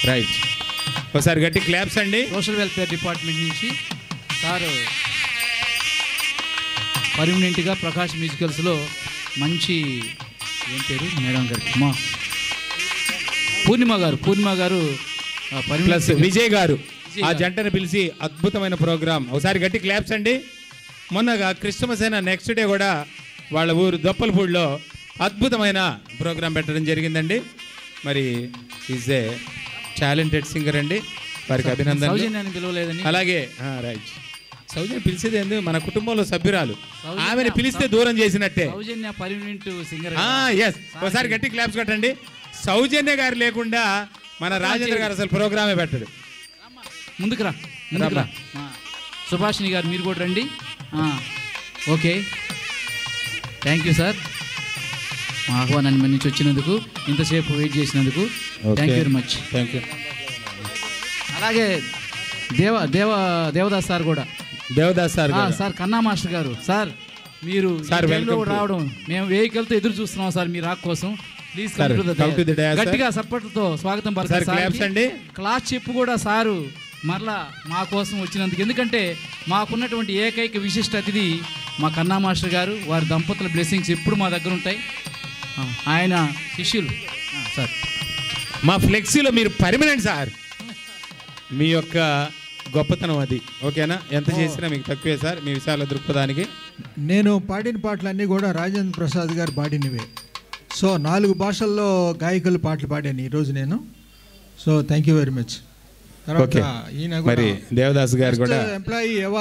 Right, ఒకసారి గట్టి claps అండి. సోషల్ వెల్ఫేర్ డిపార్ట్మెంట్ నుంచి సార్ పర్మనెంట్గా ప్రకాష్ మ్యూజికల్స్లో మంచి ఏం పేరు మేడం గారు మా పూర్ణిమ గారు ప్లస్ విజయ్ గారు ఆ జంటను పిలిచి అద్భుతమైన ప్రోగ్రాం. ఒకసారి గట్టి క్లాప్స్ అండి. మొన్నగా క్రిస్మస్ అయిన నెక్స్ట్ డే కూడా వాళ్ళ ఊరు దొప్పలపూడిలో అద్భుతమైన ప్రోగ్రాం పెట్టడం జరిగిందండి. మరి ఈజ్ ఏ టాలెంటెడ్ సింగర్ అండి, వారికి అభినందనలు. అలాగే రైట్, సౌజన్య పిలిచేది ఏంది, మన కుటుంబంలో సభ్యురాలు, ఆమెను పిలిస్తే దూరం చేసినట్టే. ఒకసారి గట్టి క్లాప్స్ కట్టండి. సౌజన్య గారు లేకుండా మన రాజేంద్ర గారు అసలు ప్రోగ్రామే పెట్టడు. ముందుకు రా సుభాషిణి గారు, మీరు కూడా రండి. ఓకే, థ్యాంక్ యూ సార్, మా ఆహ్వానాన్ని మన నుంచి వచ్చినందుకు, ఇంతసేపు వెయిట్ చేసినందుకు thank you very much. Thank you. అలాగే దేవదాస్ సార్ కూడా, సార్ కన్నా మాస్టర్ గారు, సార్ మీరు రావడం మేము వెహికల్తో ఎదురు చూస్తున్నాం సార్ మీ రాక్ కోసం. ప్లీజ్ గట్టిగా సపోర్ట్తో స్వాగతం పలకండి. క్లాస్ చెప్పు కూడా సారు మరలా మా కోసం వచ్చినందుకు, ఎందుకంటే మాకున్నటువంటి ఏకైక విశిష్ట అతిథి మా కన్నా మాస్టర్ గారు, వారి దంపతుల బ్లెస్సింగ్స్ ఎప్పుడు మా దగ్గర ఉంటాయి. ఆయన శిష్యులు సార్. మా ఫ్లెక్సీలో మీరు పర్మనెంట్ సార్, మీ యొక్క గొప్పతనం అది. ఓకేనా, ఎంత చేసినా మీకు తక్కువే సార్ మీ విశాల దృక్పథానికి. నేను పాడిన పాటలన్నీ కూడా రాజేంద్ర ప్రసాద్ గారు పాడినవే. సో 4 భాషల్లో గాయకులు పాటలు పాడాను ఈరోజు నేను. So thank you very much. తర్వాత ఈయన మరి దేవదాస్ గారు కూడా ఎంప్లాయీ